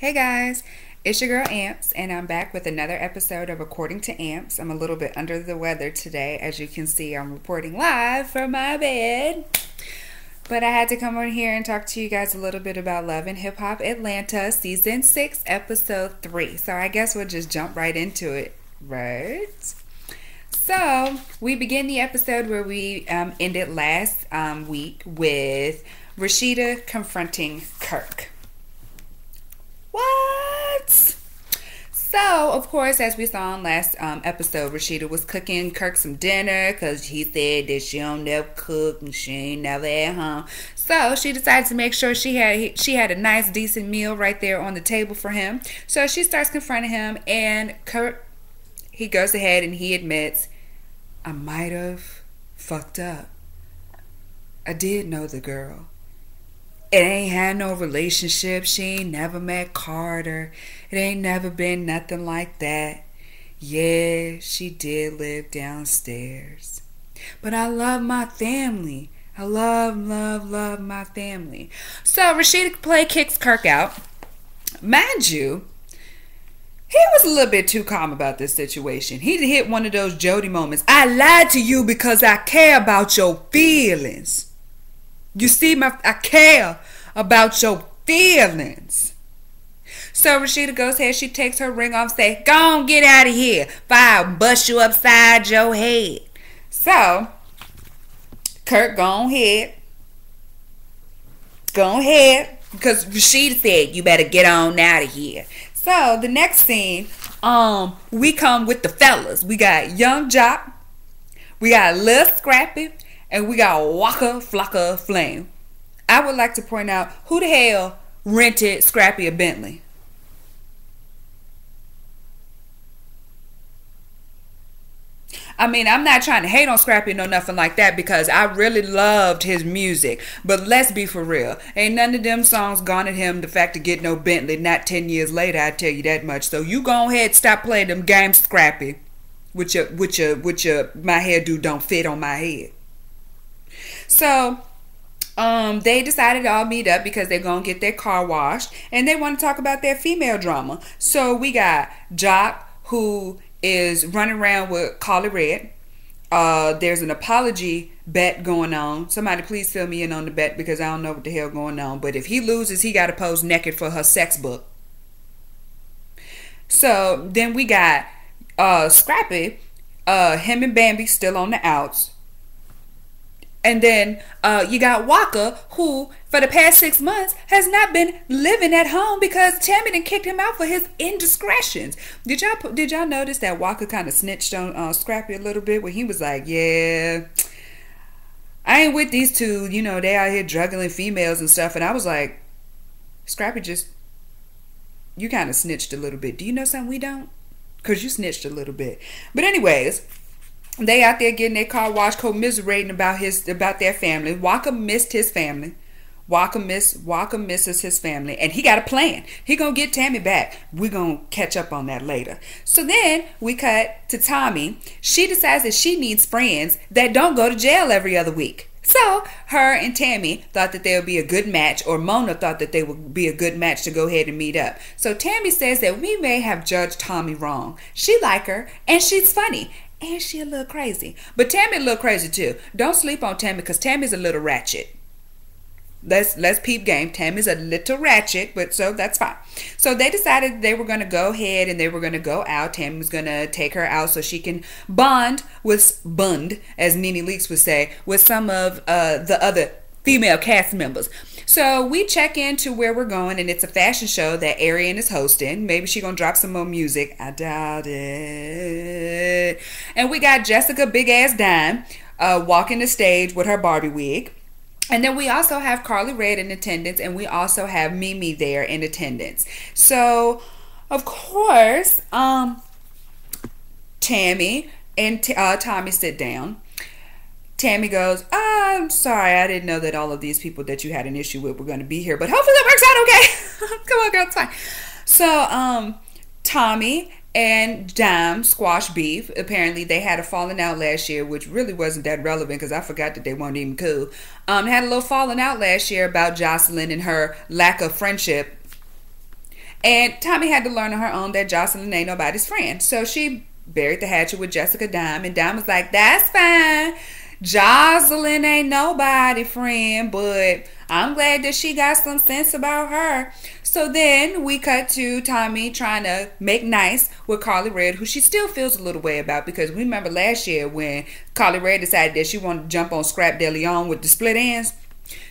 Hey guys, it's your girl Amps, and I'm back with another episode of According to Amps. I'm a little bit under the weather today. As you can see, I'm reporting live from my bed. But I had to come on here and talk to you guys a little bit about Love and Hip Hop Atlanta, Season 6, Episode 3. So I guess we'll just jump right into it, right? So we begin the episode where we ended last week with Rashida confronting Kirk. What? So, of course, as we saw in last episode, Rashida was cooking Kirk some dinner because he said that she don't never cook and she ain't never at home. So she decided to make sure she had a nice, decent meal right there on the table for him. So she starts confronting him, and Kirk, he goes ahead and he admits, I might have fucked up. I did know the girl. It ain't had no relationship. She ain't never met Carter. It ain't never been nothing like that. Yeah, she did live downstairs. But I love my family. I love my family. So Rashida kicks Kirk out. Mind you, he was a little bit too calm about this situation. He hit one of those Jody moments. I lied to you because I care about your feelings. You see, I care about your feelings. So Rashida goes ahead, she takes her ring off, say, go on, get out of here. I'll bust you upside your head. So, Kirk, go ahead. Go ahead. Because Rashida said, you better get on out of here. So, the next scene, we come with the fellas. We got Young Jock. We got Lil Scrappy. And we got Waka Flocka Flame. I would like to point out, who the hell rented Scrappy a Bentley? I mean, I'm not trying to hate on Scrappy or nothing like that because I really loved his music. But let's be for real. Ain't none of them songs garnered him the fact to get no Bentley. Not 10 years later, I tell you that much. So you go ahead, stop playing them games, Scrappy. With your my hairdo don't fit on my head. So, they decided to all meet up because they're going to get their car washed. And they want to talk about their female drama. So, we got Jock, who is running around with Carly Red. There's an apology bet going on. Somebody please fill me in on the bet because I don't know what the hell going on. But if he loses, he got to pose naked for her sex book. So, then we got Scrappy. Him and Bambi still on the outs. And then you got Waka, who for the past 6 months has not been living at home because Tammy done kicked him out for his indiscretions. Did y'all notice that Waka kind of snitched on Scrappy a little bit where he was like, yeah, I ain't with these two, you know, they out here drugging females and stuff. And I was like, Scrappy, you kind of snitched a little bit. Do you know something we don't? Because you snitched a little bit. But anyways, they out there getting their car washed, commiserating about their family. Waka missed his family. Waka misses his family, and he got a plan. He gonna get Tammy back. We're gonna catch up on that later. So then we cut to Tommie. She decides that she needs friends that don't go to jail every other week. So her and Tammy thought that they would be a good match, or Mona thought that they would be a good match to go ahead and meet up. So Tammy says that we may have judged Tommie wrong. She like her, and she's funny. And she a little crazy. But Tammy a little crazy too. Don't sleep on Tammy because Tammy's a little ratchet. Let's peep game. Tammy's a little ratchet, but so that's fine. So they decided they were going to go ahead and they were going to go out. Tammy was going to take her out so she can bond, as Nene Leakes would say, with some of the other female cast members. So we check into where we're going, and it's a fashion show that Arian is hosting. Maybe she's going to drop some more music. I doubt it. And we got Jessica Big Ass Dime walking the stage with her Barbie wig. And then we also have Carly Red in attendance, and we also have Mimi there in attendance. So, of course, Tammy and Tommie sit down. Tammy goes, I'm sorry, I didn't know that all of these people that you had an issue with were going to be here, but hopefully it works out okay. Come on, girl, it's fine. So, Tommie and Dime squash beef. Apparently, they had a falling out last year, which really wasn't that relevant because I forgot that they weren't even cool. Had a little falling out last year about Joseline and her lack of friendship And Tommie had to learn on her own that Joseline ain't nobody's friend. So she buried the hatchet with Jessica Dime, and Dime was like, that's fine. Joseline ain't nobody friend, but I'm glad that she got some sense about her. So then we cut to Tommie trying to make nice with Carly Red, who she still feels a little way about, because we remember last year when Carly Red decided that she wanted to jump on Scrap De Leon with the split ends.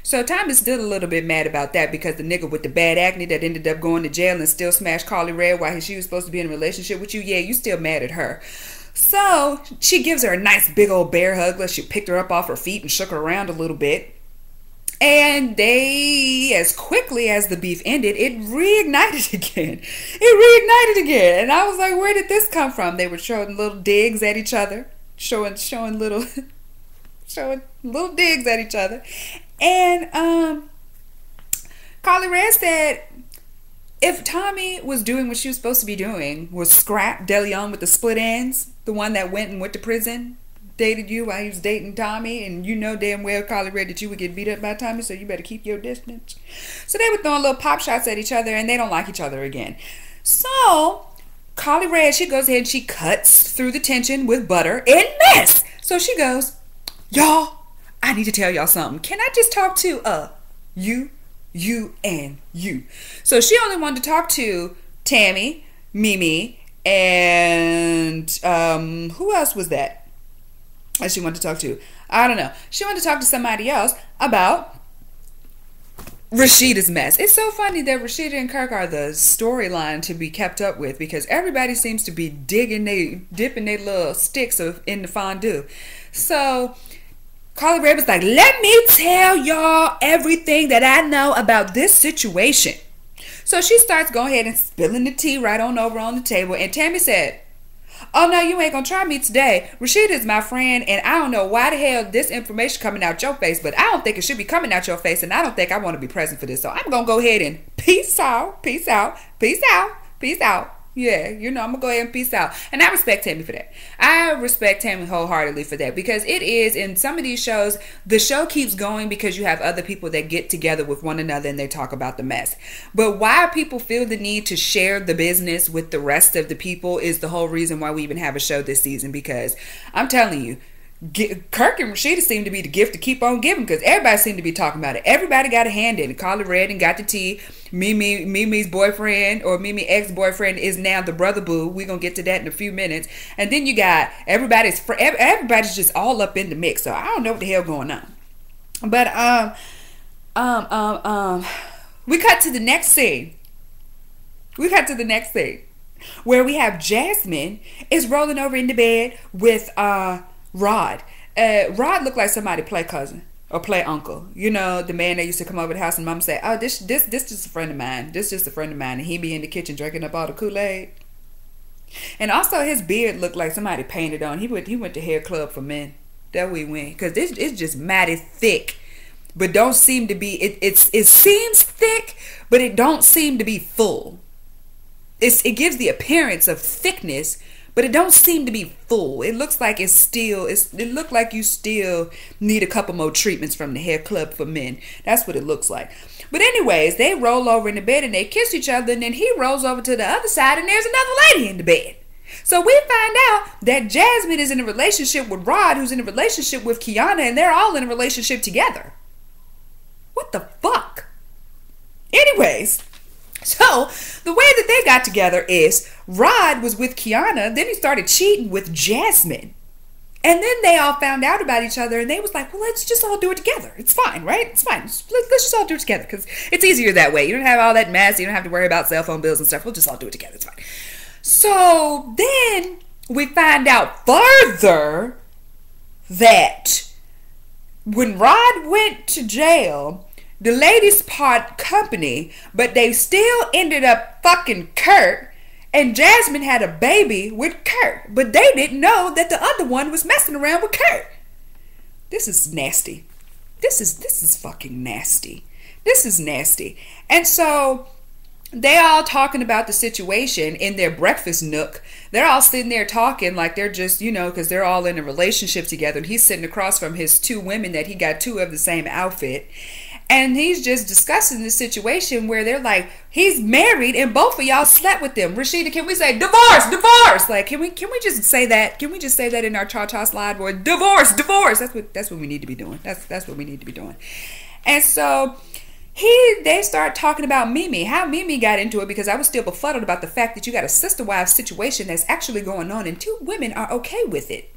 So Tommie's still a little bit mad about that, because the nigga with the bad acne that ended up going to jail and still smashed Carly Red while she was supposed to be in a relationship with you, yeah, you still mad at her. So she gives her a nice big old bear hug, like she picked her up off her feet and shook her around a little bit. And they, as quickly as the beef ended, it reignited again. It reignited again. And I was like, where did this come from? They were showing little digs at each other. Showing little digs at each other. And Carly Red said, if Tommie was doing what she was supposed to be doing, was Scrap De Leon with the split ends, the one that went to prison, dated you while he was dating Tommie, and you know damn well, Carly Red, that you would get beat up by Tommie, so you better keep your distance. So they were throwing little pop shots at each other, and they don't like each other again. So Carly Red, she goes ahead and she cuts through the tension with butter and mess. So she goes, y'all, I need to tell y'all something. Can I just talk to you and you? So she only wanted to talk to Tammy, Mimi, and who else was that she wanted to talk to? I don't know. She wanted to talk to somebody else about Rashida's mess. It's so funny that Rashida and Kirk are the storyline to be kept up with, because everybody seems to be dipping their little sticks in the fondue. So Carly Red was like, let me tell y'all everything that I know about this situation. So she starts going ahead and spilling the tea right on over on the table. And Tammy said, oh no, you ain't gonna try me today. Rashida is my friend, and I don't know why the hell this information coming out your face, but I don't think it should be coming out your face, and I don't think I want to be present for this. So I'm gonna go ahead and peace out, peace out, peace out, peace out. Yeah, you know, I'm gonna go ahead and peace out. And I respect Tammy for that. I respect Tammy wholeheartedly for that, because it is, in some of these shows, the show keeps going because you have other people that get together with one another and they talk about the mess. But why people feel the need to share the business with the rest of the people is the whole reason why we even have a show this season. Because I'm telling you, Kirk and Rashida seem to be the gift to keep on giving, because everybody seemed to be talking about it. Everybody got a hand in it. Carly Red and got the tea. Mimi's boyfriend, or Mimi ex-boyfriend, is now the brother boo. We're gonna get to that in a few minutes. And then you got everybody's just all up in the mix. So I don't know what the hell going on. But we cut to the next scene. Where we have Jasmine is rolling over in the bed with Rod. Rod looked like somebody play cousin or play uncle. You know, the man that used to come over the house and mom say, oh, this just a friend of mine. This just a friend of mine. And he be in the kitchen drinking up all the Kool-Aid. And also his beard looked like somebody painted on. He went to Hair Club for Men. That we went. Because it's just matty thick. But don't seem to be, it seems thick, but it don't seem to be full. It gives the appearance of thickness, but it don't seem to be full. It looks like it looked like you still need a couple more treatments from the Hair Club for Men. That's what it looks like. But anyways, they roll over in the bed and they kiss each other, and then he rolls over to the other side and there's another lady in the bed. So we find out that Jasmine is in a relationship with Rod, who's in a relationship with Keanna, and they're all in a relationship together. What the fuck? Anyways, so the way that they got together is Rod was with Keanna, then he started cheating with Jasmine. And then they all found out about each other, and they was like, well, let's just all do it together. It's fine, right? It's fine. Let's just all do it together, because it's easier that way. You don't have all that mess. You don't have to worry about cell phone bills and stuff. We'll just all do it together. It's fine. So then we find out further that when Rod went to jail, the ladies part company, but they still ended up fucking Kurt. And Jasmine had a baby with Kurt, but they didn't know that the other one was messing around with Kurt. This is nasty. This is fucking nasty. This is nasty. And so they all talking about the situation in their breakfast nook. They're all sitting there talking like they're just, you know, because they're all in a relationship together. And he's sitting across from his two women that he got two of the same outfit. And he's just discussing the situation where they're like, he's married and both of y'all slept with them. Rashida, can we say divorce, divorce? Like, can we just say that? Can we just say that in our cha-cha slide boy? Divorce, divorce. That's what we need to be doing. That's what we need to be doing. And so they start talking about Mimi, how Mimi got into it, because I was still befuddled about the fact that you got a sister-wife situation that's actually going on and two women are okay with it.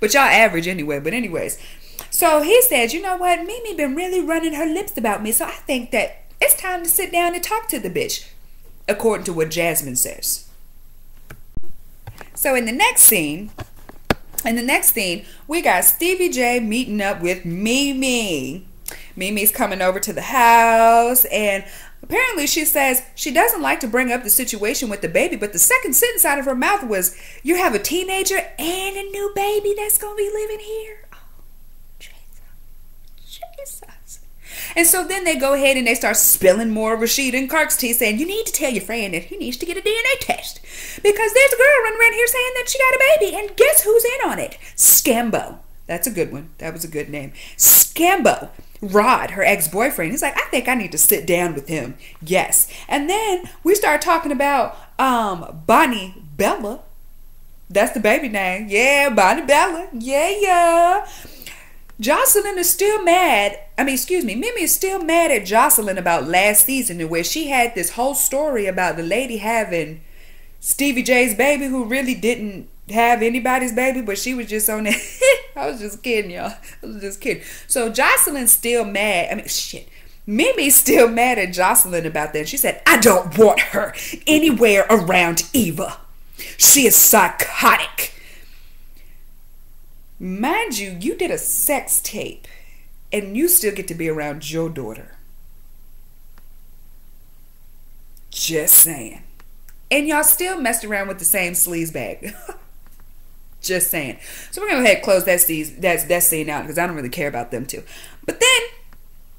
But y'all average anyway. But anyways, so he said, you know what, Mimi been really running her lips about me, so I think that it's time to sit down and talk to the bitch, according to what Jasmine says. So in the next scene, we got Stevie J meeting up with Mimi. Mimi's coming over to the house, and apparently she says she doesn't like to bring up the situation with the baby, but the second sentence out of her mouth was, you have a teenager and a new baby that's going to be living here? Oh, Jesus. And so then they go ahead and they start spilling more Rashida and Kirk's tea, saying, you need to tell your friend that he needs to get a DNA test, because there's a girl running around here saying that she got a baby, and guess who's in on it? Scambo. That's a good one. That was a good name. Scambo. Rod, her ex-boyfriend. He's like, I think I need to sit down with him. Yes. And then we start talking about Bonnie Bella. That's the baby name. Yeah, Bonnie Bella. Yeah. Joseline is still mad. Mimi is still mad at Joseline about last season, where she had this whole story about the lady having Stevie J's baby, who really didn't have anybody's baby, but she was just on it. I was just kidding, y'all. I was just kidding. So Joseline's still mad. Mimi's still mad at Joseline about that. She said, I don't want her anywhere around Eva. She is psychotic. Mind you, you did a sex tape and you still get to be around your daughter. Just saying. And y'all still messed around with the same sleaze bag. Just saying. So we're going to go ahead and close that scene out, because I don't really care about them too. But then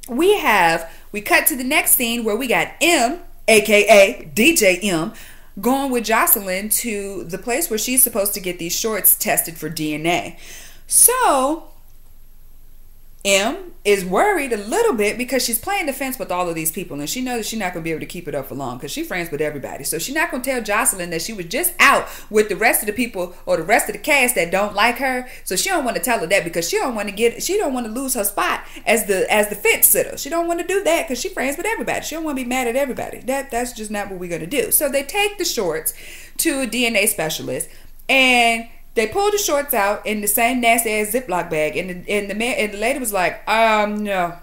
we cut to the next scene where we got M, aka DJ M, going with Joseline to the place where she's supposed to get these shorts tested for DNA. So M is worried a little bit because she's playing defense with all of these people, and she knows that she's not going to be able to keep it up for long because she's friends with everybody. So she's not going to tell Joseline that she was just out with the rest of the people or the rest of the cast that don't like her. So she don't want to tell her that because she don't want to lose her spot as the fence sitter. She don't want to do that because she's friends with everybody. She don't want to be mad at everybody. That's just not what we're going to do. So they take the shorts to a DNA specialist, and they pulled the shorts out in the same nasty ass Ziploc bag, and the lady was like, no,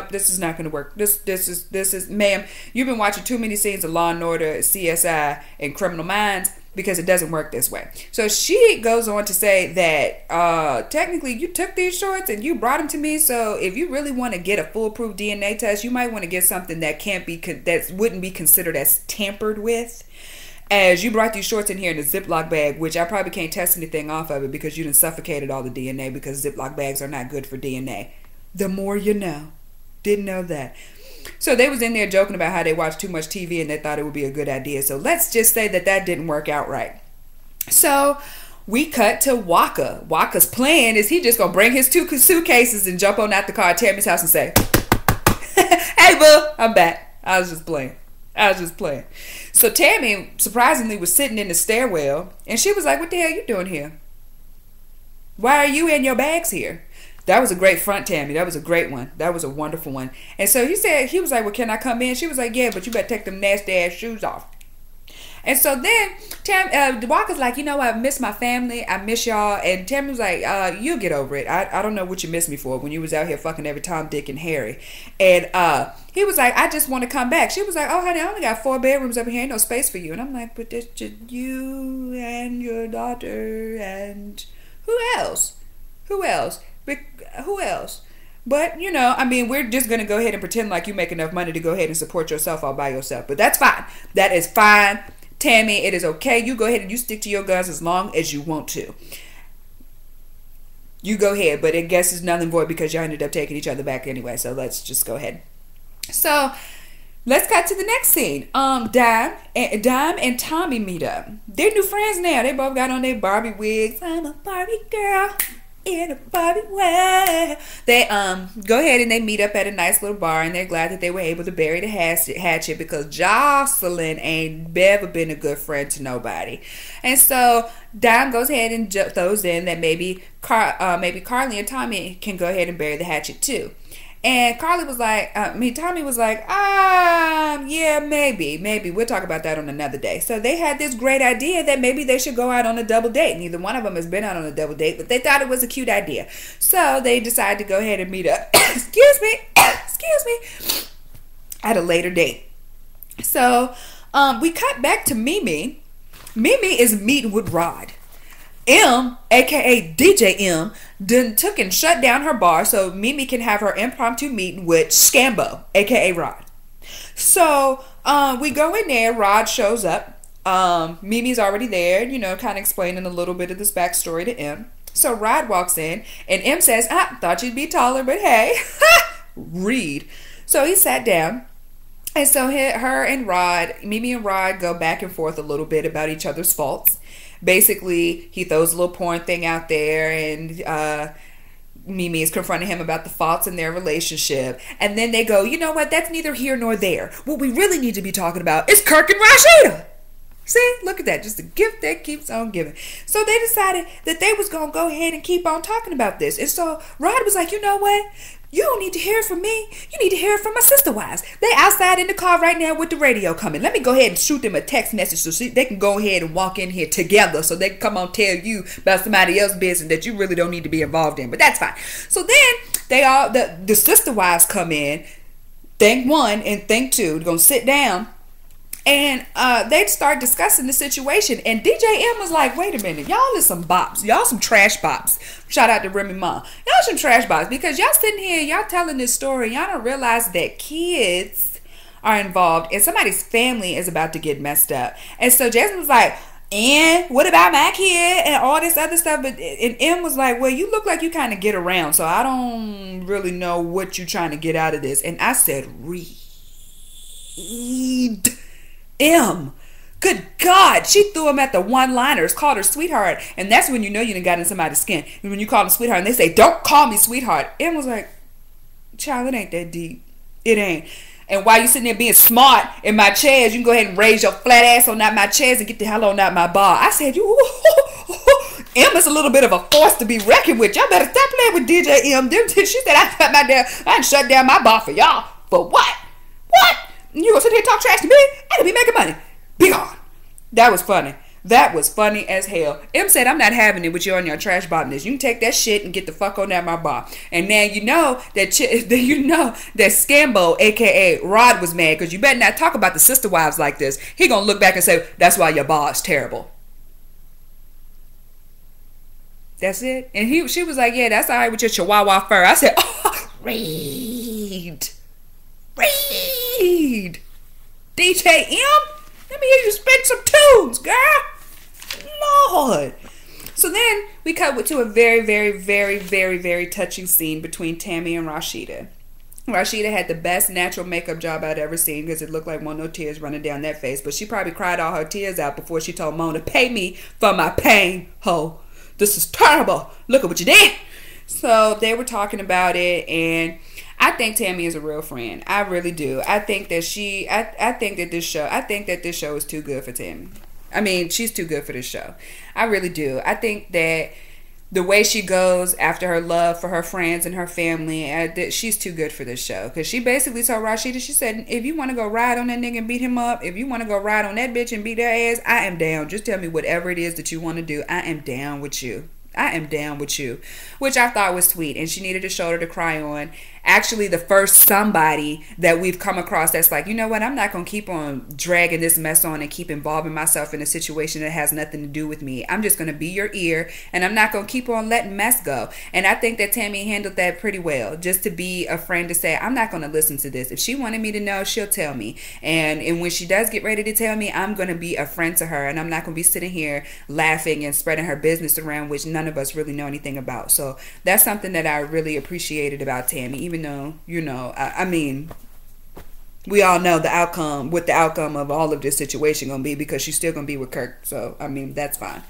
this is not going to work. This is, ma'am, you've been watching too many scenes of Law and Order, CSI, and Criminal Minds, because it doesn't work this way. So she goes on to say that technically you took these shorts and you brought them to me. So if you really want to get a foolproof DNA test, you might want to get something that wouldn't be considered as tampered with. As you brought these shorts in here in a Ziploc bag, which I probably can't test anything off of it because you done suffocated all the DNA, because Ziploc bags are not good for DNA. The more you know. Didn't know that. So they was in there joking about how they watched too much TV and they thought it would be a good idea. So let's just say that didn't work out right. So we cut to Waka. Waka's plan is he just going to bring his 2 suitcases and jump on out the car at Tammy's house and say, hey, boo, I'm back. I was just playing. So Tammy, surprisingly, was sitting in the stairwell, and she was like, what the hell are you doing here? Why are you and your bags here? That was a great front, Tammy. That was a great one. That was a wonderful one. And so he was like, well, can I come in? She was like, yeah, but you better take them nasty ass shoes off. And so then Waka's like, you know, I miss my family. I miss y'all. And Tammy was like, you'll get over it. I don't know what you missed me for when you was out here fucking every Tom, Dick, and Harry. And he was like, I just want to come back. She was like, oh, honey, I only got 4 bedrooms up here. Ain't no space for you. And I'm like, but there's just you and your daughter and who else? But, you know, I mean, we're just going to go ahead and pretend like you make enough money to go ahead and support yourself all by yourself. But that's fine. That is fine. Tammy, it is okay. You go ahead and you stick to your guns as long as you want to. You go ahead, but I guess it's null and void because y'all ended up taking each other back anyway. So let's just go ahead. So let's cut to the next scene. Dime and Tommie meet up. They're new friends now. They both got on their Barbie wigs. I'm a Barbie girl. in a Barbie way. They go ahead and they meet up at a nice little bar, and they're glad that they were able to bury the hatchet because Joseline ain't never been a good friend to nobody. And so Dime goes ahead and throws in that maybe Carly and Tommie can go ahead and bury the hatchet too. And Tommie was like, yeah, maybe. We'll talk about that on another day. So they had this great idea that maybe they should go out on a double date. Neither one of them has been out on a double date, but they thought it was a cute idea. So they decided to go ahead and meet up, excuse me, at a later date. So we cut back to Mimi. Mimi is meeting with Rod. M, aka DJ M, then took and shut down her bar so Mimi can have her impromptu meeting with Scambo, aka Rod. So we go in there. Rod shows up. Mimi's already there, kind of explaining a little bit of this backstory to M. So Rod walks in, and M says, thought you'd be taller, but hey, read. So he sat down. And so Mimi and Rod go back and forth a little bit about each other's faults. Basically, he throws a little porn thing out there, and Mimi is confronting him about the faults in their relationship. And then they go, you know what, that's neither here nor there. What we really need to be talking about is Kirk and Rashida. See, look at that, just a gift that keeps on giving. So they decided that they was going to go ahead and keep on talking about this. And so Rod was like, you know what? You don't need to hear it from me. You need to hear it from my sister wives. They outside in the car right now with the radio coming. Let me go ahead and shoot them a text message so they can go ahead and walk in here together so they can come on tell you about somebody else's business that you really don't need to be involved in. But that's fine. So then the sister wives come in, think one and think two. They're going to sit down. And they'd start discussing the situation. And DJ M was like, wait a minute. Y'all is some bops. Y'all some trash bops. Shout out to Remy Ma. Y'all some trash bops. Because y'all sitting here, y'all telling this story. Y'all don't realize that kids are involved. And somebody's family is about to get messed up. And so Jasmine was like, and what about my kid? And all this other stuff. And M was like, well, you look like you kind of get around. So I don't really know what you're trying to get out of this. And I said, read. M. Good God. She threw him at the one-liners, called her sweetheart. And that's when you know you done got in somebody's skin. And when you call them sweetheart and they say, don't call me sweetheart. M was like, child, it ain't that deep. It ain't. And while you sitting there being smart in my chairs, you can go ahead and raise your flat ass on out my chairs and get the hell on out my bar. I said, M is a little bit of a force to be reckoned with. Y'all better stop playing with DJ M. She said, I shut down my bar for y'all. For what? What? You gonna sit here and talk trash to me? I gotta be making money. Be gone. That was funny. That was funny as hell. M said, I'm not having it with you on your trash bottomness. You can take that shit and get the fuck on out my bar. And now you know that Scambo, aka Rod, was mad because you better not talk about the sister wives like this. He gonna look back and say, that's why your bar is terrible. That's it. And she was like, yeah, that's all right with your chihuahua fur. I said, read. DJ M, let me hear you spit some tunes, girl. Lord. So then we cut to a very, very, very, very, very touching scene between Tammy and Rashida. Rashida had the best natural makeup job I'd ever seen because it looked like no tears running down that face. But she probably cried all her tears out before she told Mona, pay me for my pain, ho. This is terrible. Look at what you did. So they were talking about it, and I think Tammy is a real friend. I really do. I think that this show is too good for Tammy. I mean, she's too good for this show. I really do. I think that the way she goes after her love for her friends and her family, she's too good for this show. Because she basically told Rashida, she said, if you want to go ride on that nigga and beat him up, if you want to go ride on that bitch and beat her ass, I am down. Just tell me whatever it is that you want to do. I am down with you. I am down with you, which I thought was sweet. And she needed a shoulder to cry on. Actually, the first somebody that we've come across that's like, you know what, I'm not going to keep on dragging this mess on and keep involving myself in a situation that has nothing to do with me. I'm just going to be your ear, and I'm not going to keep on letting mess go. And I think that Tammy handled that pretty well, just to be a friend to say, I'm not going to listen to this. If she wanted me to know, she'll tell me. And when she does get ready to tell me, I'm going to be a friend to her, and I'm not going to be sitting here laughing and spreading her business around, which none of us really know anything about. So that's something that I really appreciated about Tammy, even though, I mean, we all know what the outcome of all of this situation gonna be, because she's still gonna be with Kirk. So I mean, that's fine.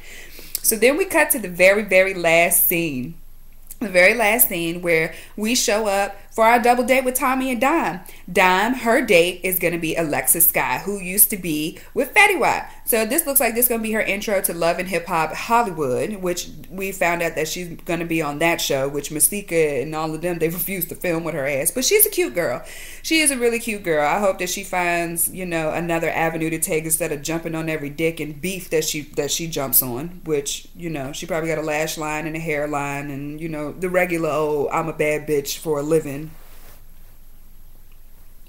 So then we cut to the very, very last scene the very last scene where we show up for our double date with Tommie and Dime. Dime, her date is going to be Alexis Sky, who used to be with Fetty Wap. So this looks like this is going to be her intro to Love and Hip Hop Hollywood, which we found out that she's going to be on that show, which Masika and all of them, they refused to film with her ass. But she's a cute girl. She is a really cute girl. I hope that she finds, you know, another avenue to take instead of jumping on every dick and beef that she jumps on, which, you know, she probably got a lash line and a hairline and, you know, the regular old I'm a bad bitch for a living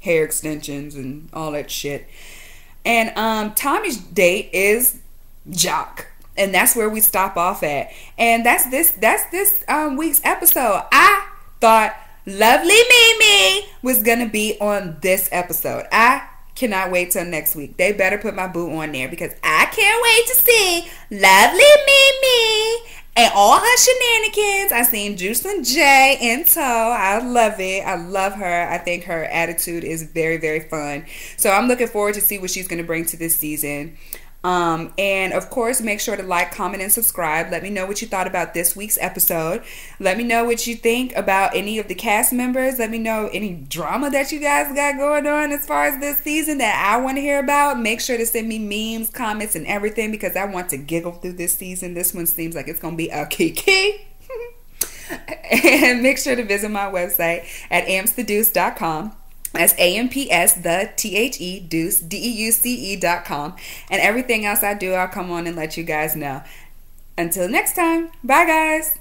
hair extensions and all that shit. And Tommie's date is Jock, and that's where we stop off at. And that's this week's episode. I thought Lovely Mimi was gonna be on this episode. I cannot wait till next week. They better put my boo on there because I can't wait to see Lovely Mimi and all her shenanigans. I seen Joseline J in tow. I love it. I love her. I think her attitude is very, very fun. So I'm looking forward to see what she's going to bring to this season. And of course, make sure to like, comment, and subscribe. Let me know what you thought about this week's episode. Let me know what you think about any of the cast members. Let me know any drama that you guys got going on as far as this season that I want to hear about. Make sure to send me memes, comments, and everything because I want to giggle through this season. This one seems like it's going to be a kiki. And make sure to visit my website at ampsthedeuce.com. That's AMPS, the THE, Deuce, DEUCE.com. And everything else I do, I'll come on and let you guys know. Until next time, bye guys.